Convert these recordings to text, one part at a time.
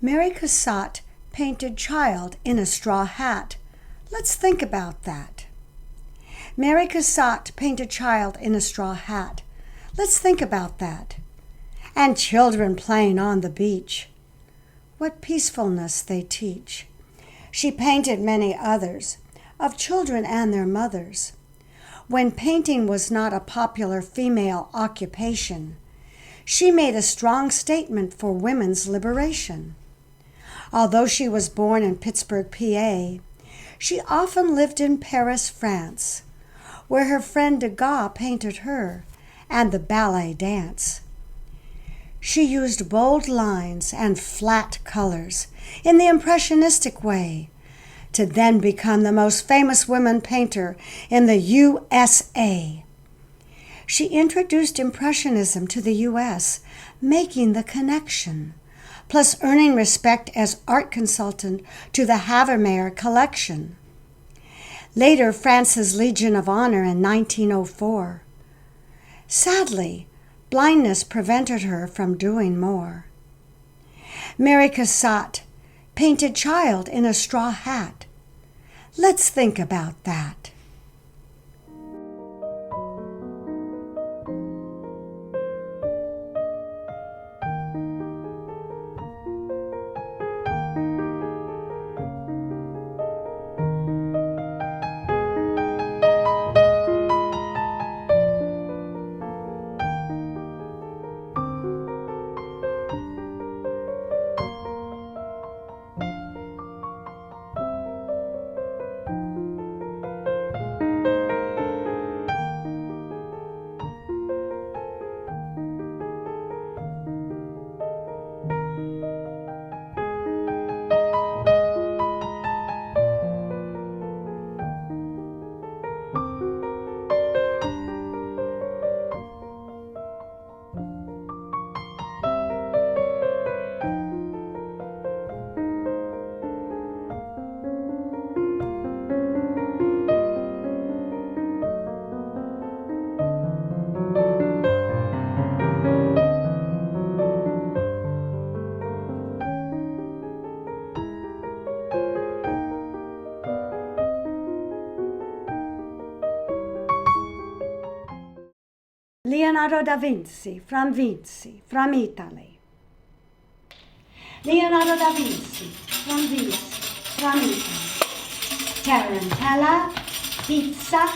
Mary Cassatt painted child in a straw hat. Let's think about that. Mary Cassatt painted child in a straw hat. Let's think about that. And children playing on the beach. What peacefulness they teach. She painted many others, of children and their mothers. When painting was not a popular female occupation, she made a strong statement for women's liberation. Although she was born in Pittsburgh, PA, she often lived in Paris, France, where her friend Degas painted her and the ballet dance. She used bold lines and flat colors in the impressionistic way to then become the most famous woman painter in the USA. She introduced Impressionism to the U.S., making the connection, plus earning respect as art consultant to the Havermeyer collection. Later, France's Legion of Honor in 1904. Sadly, blindness prevented her from doing more. Mary Cassatt painted child in a straw hat. Let's think about that. Leonardo da Vinci, from Italy. Leonardo da Vinci, from Italy. Tarantella, pizza,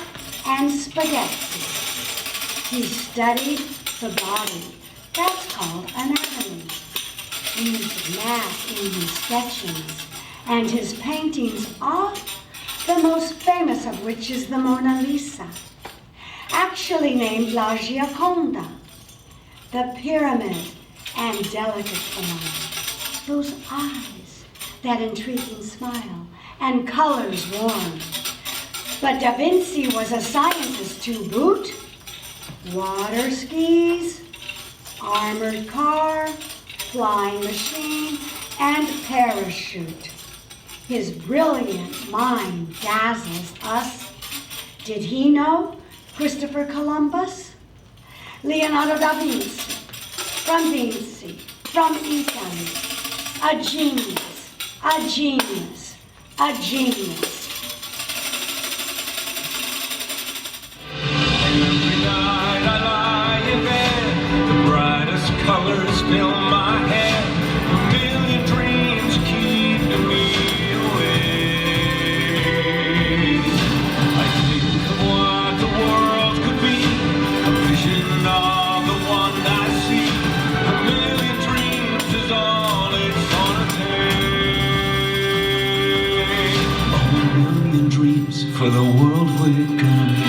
and spaghetti. He studied the body. That's called anatomy. Used math in his sketchings, and his paintings are, the most famous of which is the Mona Lisa, actually named La Gioconda, the pyramid and delicate form, those eyes, that intriguing smile, and colors warm. But Da Vinci was a scientist to boot. Water skis, armored car, flying machine, and parachute. His brilliant mind dazzles us. Did he know Christopher Columbus? Leonardo da Vinci, from Italy. A genius, a genius, a genius. Every night I lie in bed, the brightest colors fill my head. A million dreams keep me awake. I think of what the world could be, a vision of the one I see. A million dreams is all it's gonna take. A million dreams for the world we're gonna be.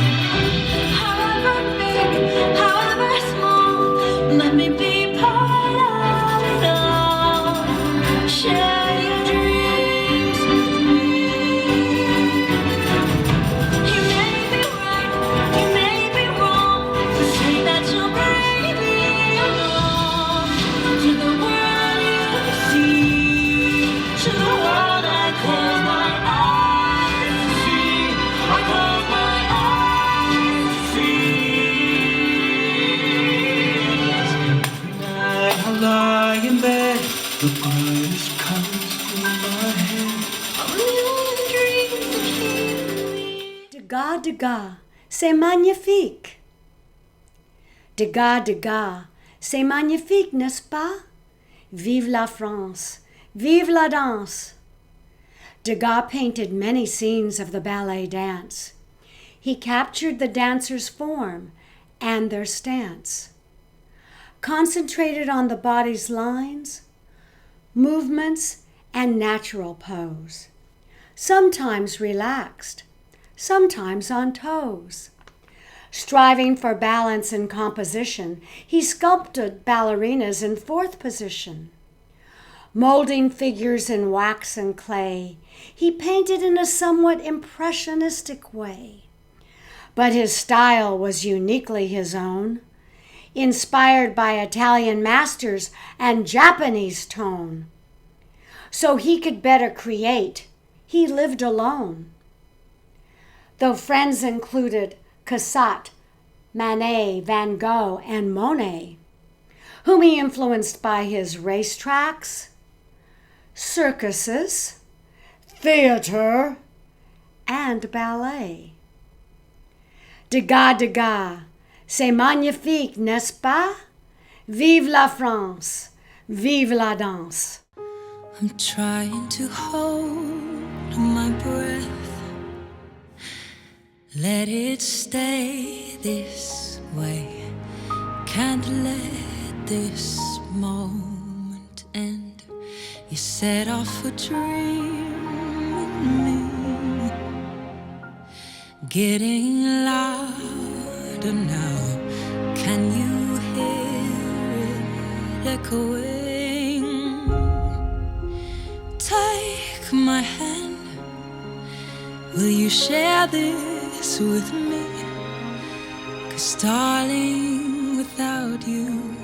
The brightest Degas, c'est magnifique. Degas, c'est magnifique, n'est-ce pas? Vive la France, vive la danse. Degas painted many scenes of the ballet dance. He captured the dancers' form and their stance, concentrated on the body's lines, movements, and natural pose, sometimes relaxed, sometimes on toes. Striving for balance in composition, he sculpted ballerinas in fourth position. Molding figures in wax and clay, he painted in a somewhat impressionistic way. But his style was uniquely his own, inspired by Italian masters and Japanese tone. So he could better create, he lived alone. Though friends included Cassatt, Manet, Van Gogh, and Monet, whom he influenced by his racetracks, circuses, theater, and ballet. Degas, c'est magnifique, n'est-ce pas? Vive la France, vive la danse. I'm trying to hold my breath. Let it stay this way. Can't let this moment end. You set off a dream in me, getting louder now. Can you hear it echoing? Take my hand. Will you share this with me? 'Cause darling, without you,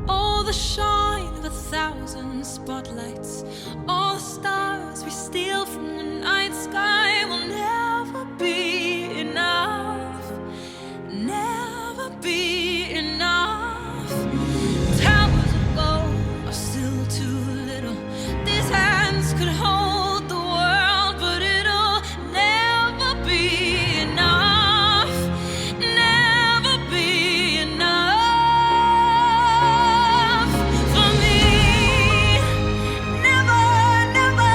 all the shine of 1,000 spotlights, all the stars we steal from the night sky will never be enough, never be enough. Towers of gold are still too little. These hands could hold the world, but it'll never be enough, never be enough for me. Never, never,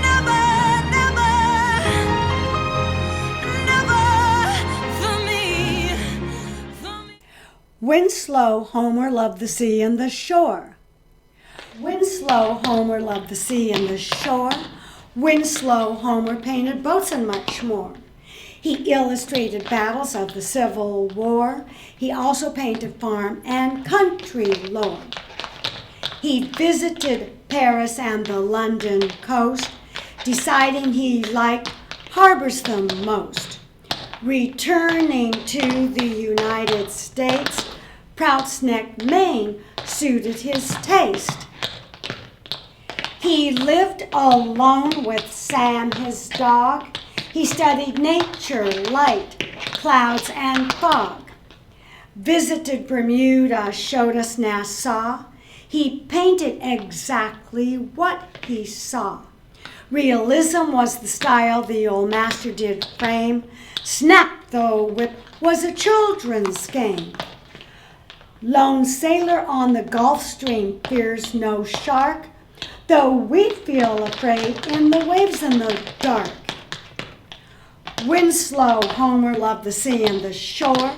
never, never, never for me, for me. Winslow, Homer loved the sea and the shore. Winslow, Homer loved the sea and the shore. Winslow, Homer painted boats and much more. He illustrated battles of the Civil War. He also painted farm and country lore. He visited Paris and the London coast, deciding he liked harbors the most. Returning to the United States, Prouts Neck, Maine suited his taste. He lived alone with Sam, his dog. He studied nature, light, clouds, and fog. Visited Bermuda, showed us Nassau. He painted exactly what he saw. Realism was the style the old master did frame. Snap the whip was a children's game. Lone sailor on the Gulf Stream fears no shark, though we feel afraid in the waves in the dark. Winslow, Homer loved the sea and the shore.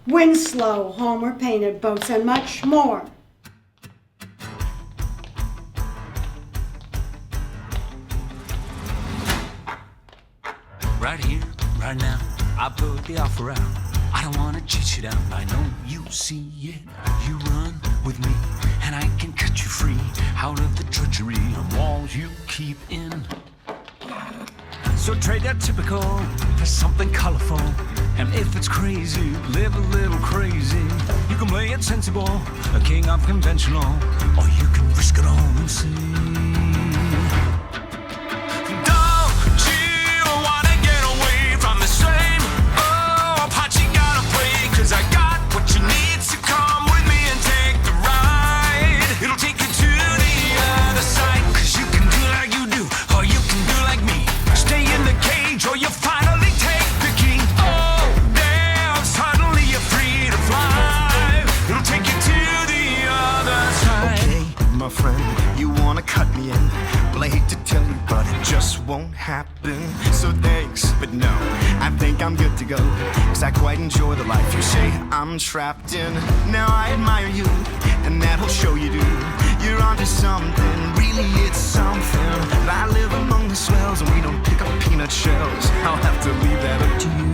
Winslow, Homer painted boats and much more. Right here, right now, I put the offer out. I don't wanna chase you down, I know you see it. You run with me, and I can cut you free out of the drudgery of walls you keep in. So trade that typical for something colorful. And if it's crazy, live a little crazy. You can play it sensible, a king of conventional, or you can risk it all and see. Don't you wanna get away from the same old pot you gotta play? 'Cause I got what you need, so come with me and take the ride. It'll take you to the other side, 'cause you can do like you do, or you You wanna cut me in, well I hate to tell you, but it just won't happen. So thanks, but no, I think I'm good to go, 'cause I quite enjoy the life you say I'm trapped in. Now I admire you, and that'll show you do. You're onto something, really it's something. I live among the swells and we don't pick up peanut shells. I'll have to leave that up to you.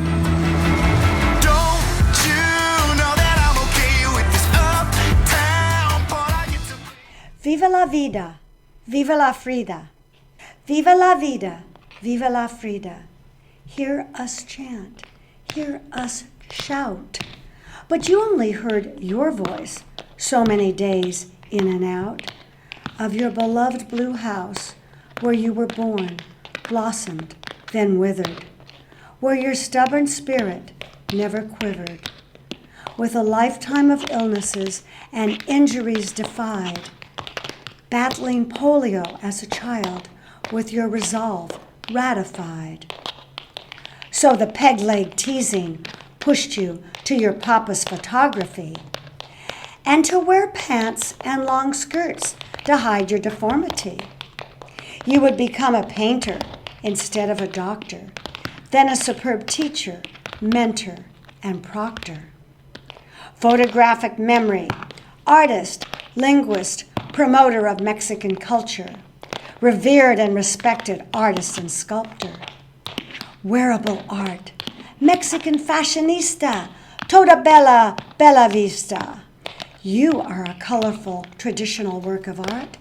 Don't you know that I'm okay with this uptown part? I get to... Viva la vida, viva la Frida. Viva la vida, viva la Frida. Hear us chant, hear us shout. But you only heard your voice so many days in and out of your beloved blue house where you were born, blossomed, then withered, where your stubborn spirit never quivered, with a lifetime of illnesses and injuries defied, battling polio as a child with your resolve ratified. So the peg-leg teasing pushed you to your papa's photography and to wear pants and long skirts to hide your deformity. You would become a painter instead of a doctor, then a superb teacher, mentor, and proctor. Photographic memory, artist, linguist, promoter of Mexican culture, revered and respected artist and sculptor. Wearable art, Mexican fashionista, toda bella, bella vista. You are a colorful, traditional work of art.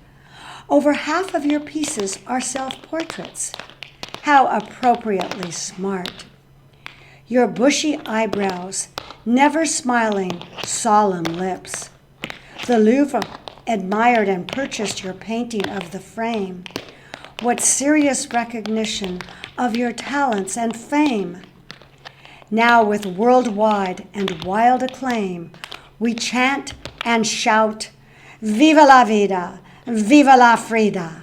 Over half of your pieces are self-portraits. How appropriately smart. Your bushy eyebrows, never smiling, solemn lips. The Louvre admired and purchased your painting of the frame. What serious recognition of your talents and fame. Now with worldwide and wild acclaim, we chant and shout, Viva la vida, viva la Frida.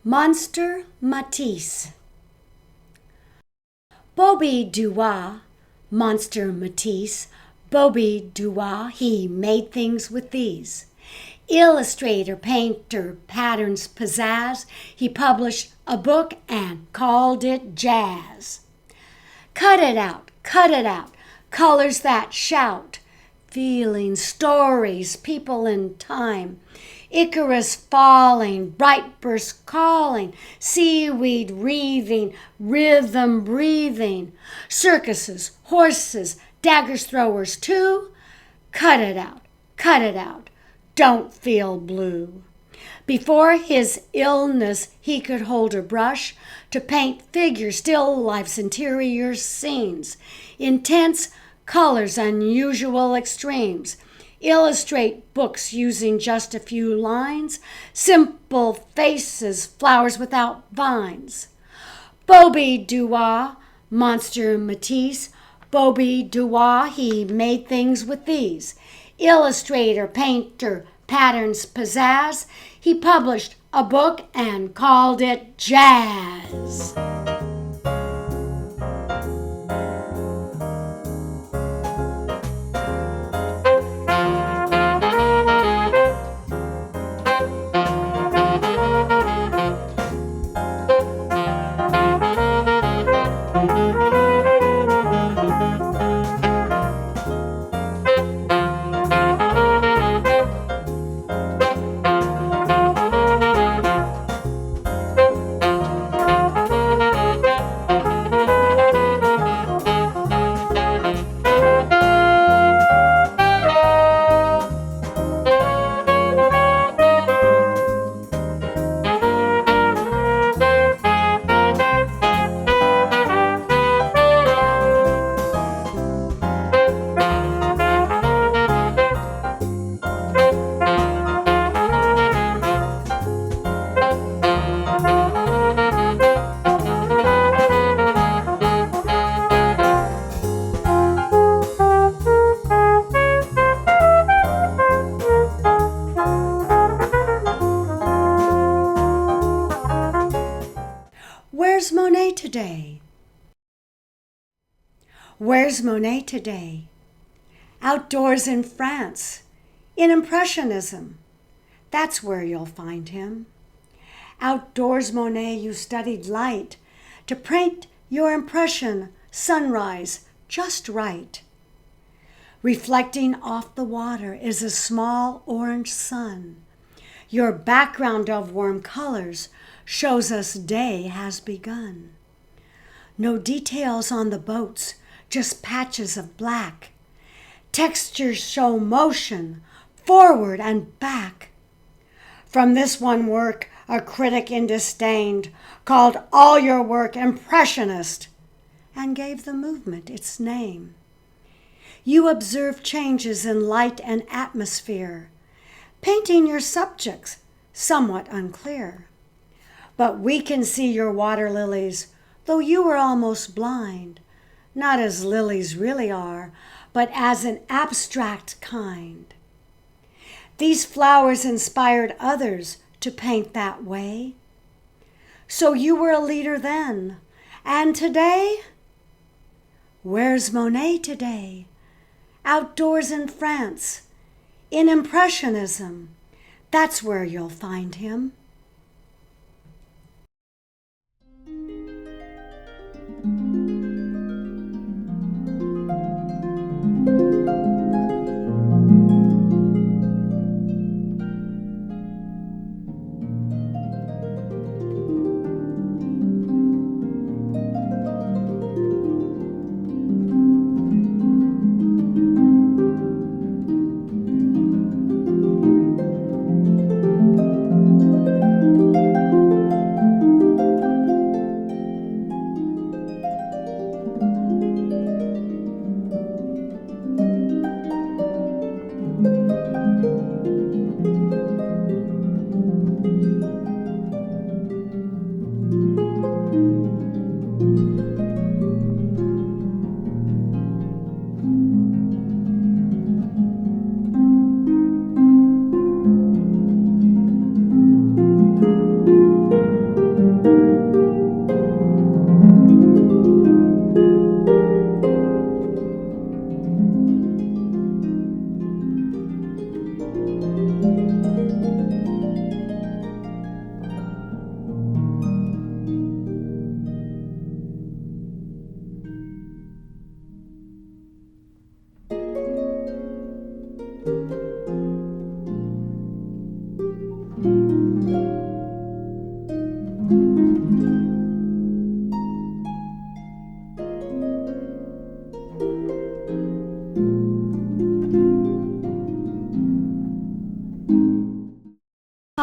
Monster Matisse. Bobby Dubois, Monster Matisse, Bobby Dubois, he made things with these. Illustrator, painter, patterns, pizzazz, he published a book and called it jazz. Cut it out, colors that shout, feelings, stories, people in time. Icarus falling, bright burst calling, seaweed wreathing, rhythm breathing, circuses, horses, daggers throwers too. Cut it out, don't feel blue. Before his illness, he could hold a brush to paint figures, still life's interior scenes, intense colors, unusual extremes, illustrate books using just a few lines, simple faces, flowers without vines. Bobby Dubois, monster Matisse, Bobby Dubois, he made things with these. Illustrator, painter, patterns, pizzazz. He published a book and called it Jazz. Where's Monet today? Where's Monet today? Outdoors in France, in Impressionism. That's where you'll find him. Outdoors, Monet, you studied light to paint your impression, sunrise, just right. Reflecting off the water is a small orange sun. Your background of warm colors shows us day has begun. No details on the boats, just patches of black. Textures show motion, forward and back. From this one work, a critic in disdain called all your work impressionist and gave the movement its name. You observe changes in light and atmosphere, painting your subjects somewhat unclear. But we can see your water lilies, though you were almost blind, not as lilies really are, but as an abstract kind. These flowers inspired others to paint that way. So you were a leader then, and today? Where's Monet today? Outdoors in France, in Impressionism. That's where you'll find him.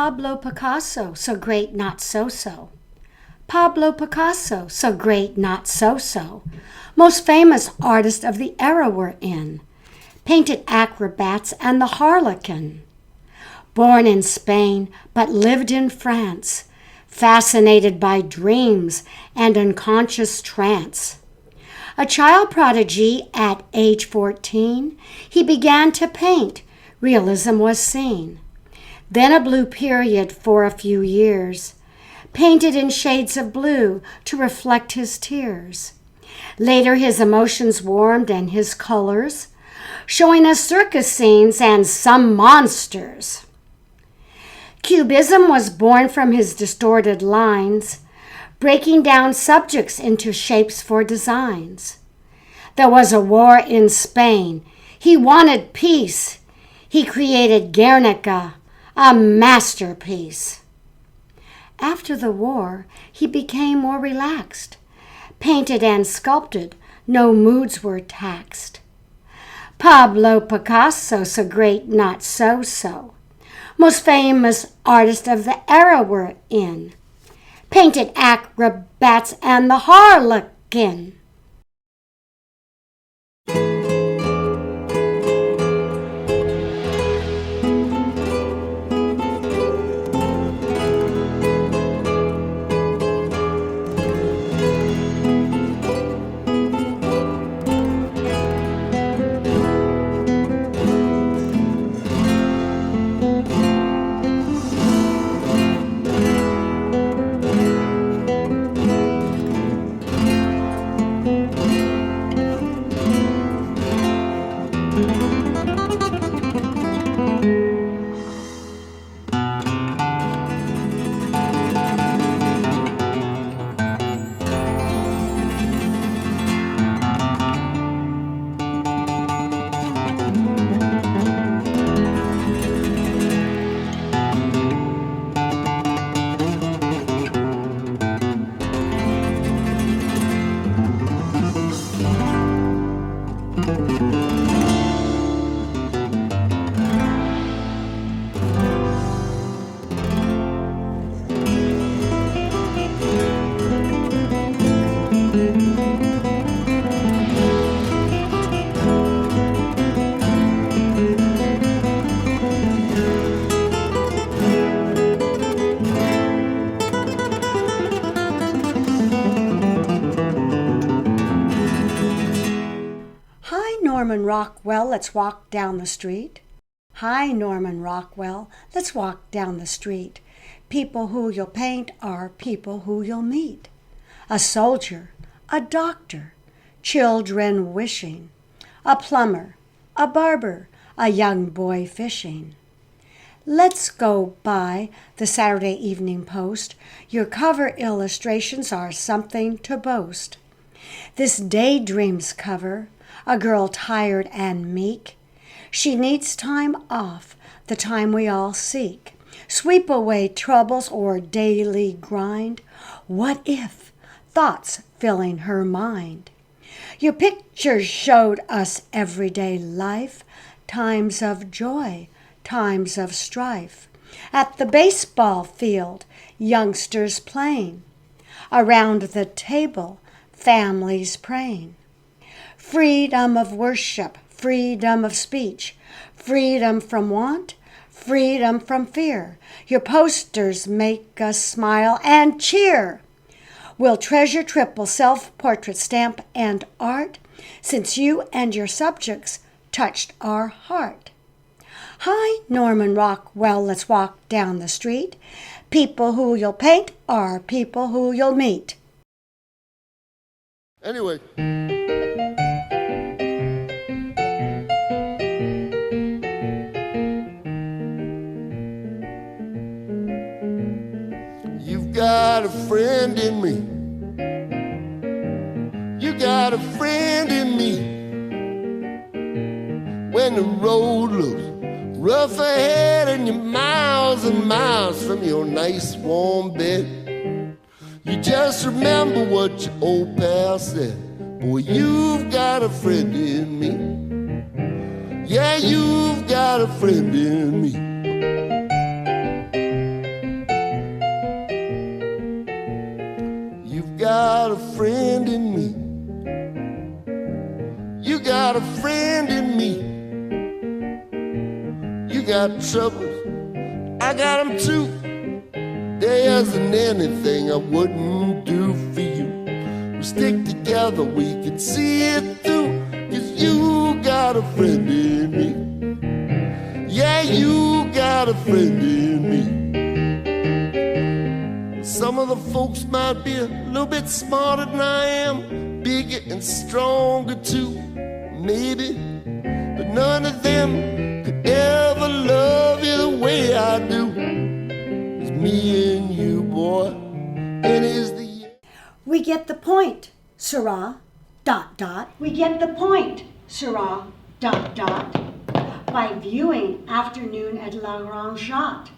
Pablo Picasso, so great, not so-so. Pablo Picasso, so great, not so-so. Most famous artist of the era we're in. Painted acrobats and the harlequin. Born in Spain, but lived in France. Fascinated by dreams and unconscious trance. A child prodigy at age 14, he began to paint. Realism was seen. Then a blue period for a few years. Painted in shades of blue to reflect his tears. Later his emotions warmed and his colors, showing us circus scenes and some monsters. Cubism was born from his distorted lines, breaking down subjects into shapes for designs. There was a war in Spain. He wanted peace. He created Guernica, a masterpiece. After the war, he became more relaxed. Painted and sculpted, no moods were taxed. Pablo Picasso, so great, not so-so. Most famous artist of the era we're in. Painted acrobats and the harlequin. Norman Rockwell, let's walk down the street. Hi, Norman Rockwell, let's walk down the street. People who you'll paint are people who you'll meet. A soldier, a doctor, children wishing, a plumber, a barber, a young boy fishing. Let's go by the Saturday Evening Post. Your cover illustrations are something to boast. This Daydreams cover, a girl tired and meek. She needs time off, the time we all seek. Sweep away troubles or daily grind. What if? Thoughts filling her mind. Your pictures showed us everyday life, times of joy, times of strife. At the baseball field, youngsters playing. Around the table, families praying. Freedom of worship, freedom of speech, freedom from want, freedom from fear. Your posters make us smile and cheer. We'll treasure triple self-portrait stamp and art, since you and your subjects touched our heart. Hi, Norman Rockwell, let's walk down the street. People who you'll paint are people who you'll meet. Anyway. You've got a friend in me. You got a friend in me. When the road looks rough ahead and you're miles and miles from your nice warm bed, you just remember what your old pal said. Boy, you've got a friend in me. Yeah, you've got a friend in me. got a friend in me. You got troubles, I got them too. There isn't anything I wouldn't do for you. We stick together, we can see it through. 'Cause you got a friend in me. Yeah, you got a friend in me. Some of the folks might be a little bit smarter than I am, bigger and stronger too, maybe. But none of them could ever love you the way I do. It's me and you, boy, and it's the... We get the point, Seurat, ... We get the point, Seurat, ... By viewing Afternoon at La Rangeat, ...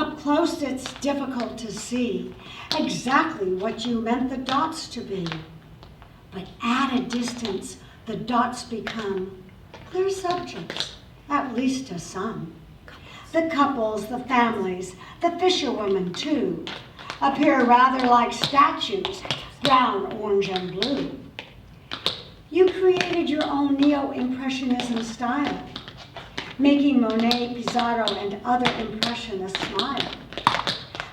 Up close it's difficult to see exactly what you meant the dots to be. But at a distance, the dots become clear subjects, at least to some. The couples, the families, the fisherwomen too, appear rather like statues, brown, orange, and blue. You created your own neo-impressionism style, making Monet, Pissarro, and other impressionists smile.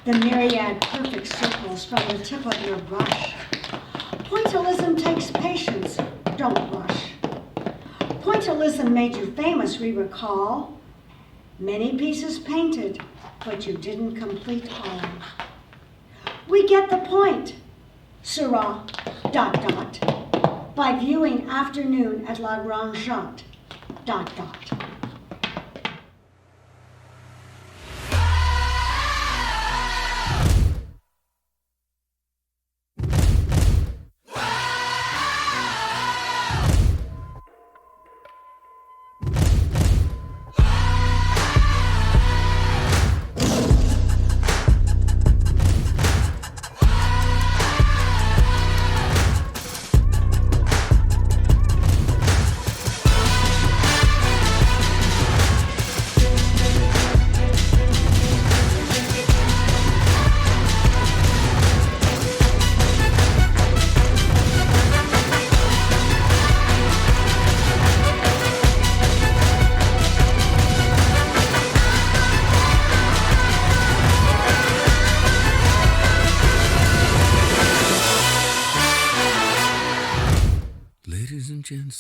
The myriad perfect circles from the tip of your brush. Pointillism takes patience, don't rush. Pointillism made you famous, we recall. Many pieces painted, but you didn't complete all. We get the point, Seurat, ... By viewing Afternoon at La Rangeat, ...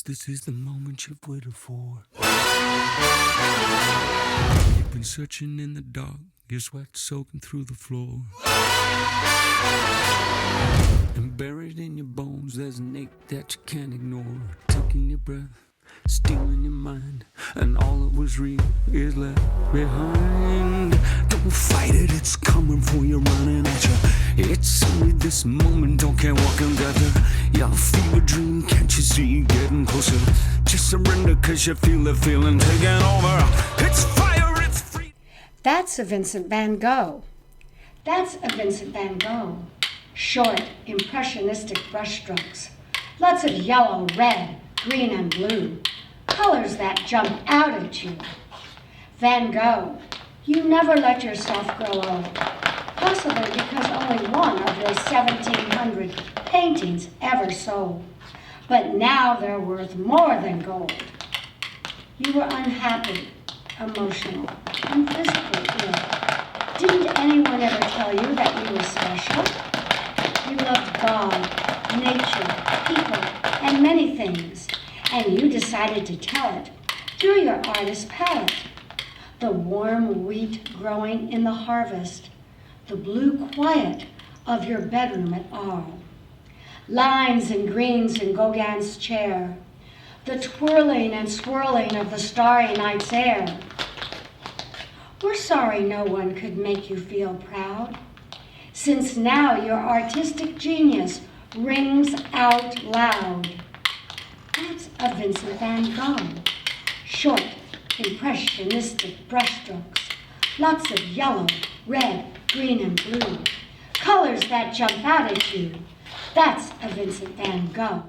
This is the moment you've waited for. You've been searching in the dark, your sweat soaking through the floor. And buried in your bones, there's an ache that you can't ignore. Taking your breath, stealing your mind, and all that was real is left behind. Don't fight it, it's coming for you, running at you. It's only this moment, don't care what can gather. Your fever dream, can't you see, getting closer. Just surrender, cause you feel the feeling taking over. It's fire, it's free. That's a Vincent van Gogh. Short, impressionistic brushstrokes. Lots of yellow, red, green, and blue. Colors that jump out at you. Van Gogh, you never let yourself grow old. Possibly because only one of your 1,700 paintings ever sold. But now they're worth more than gold. You were unhappy, emotional, and physically ill. Didn't anyone ever tell you that you were special? You loved God, nature, people, and many things, and you decided to tell it through your artist palette. The warm wheat growing in the harvest, the blue quiet of your bedroom at Arles, lines and greens in Gauguin's chair, the twirling and swirling of the starry night's air. We're sorry no one could make you feel proud, since now your artistic genius rings out loud. That's a Vincent van Gogh. Short, impressionistic brushstrokes, lots of yellow, red, green, and blue, colors that jump out at you. That's a Vincent van Gogh.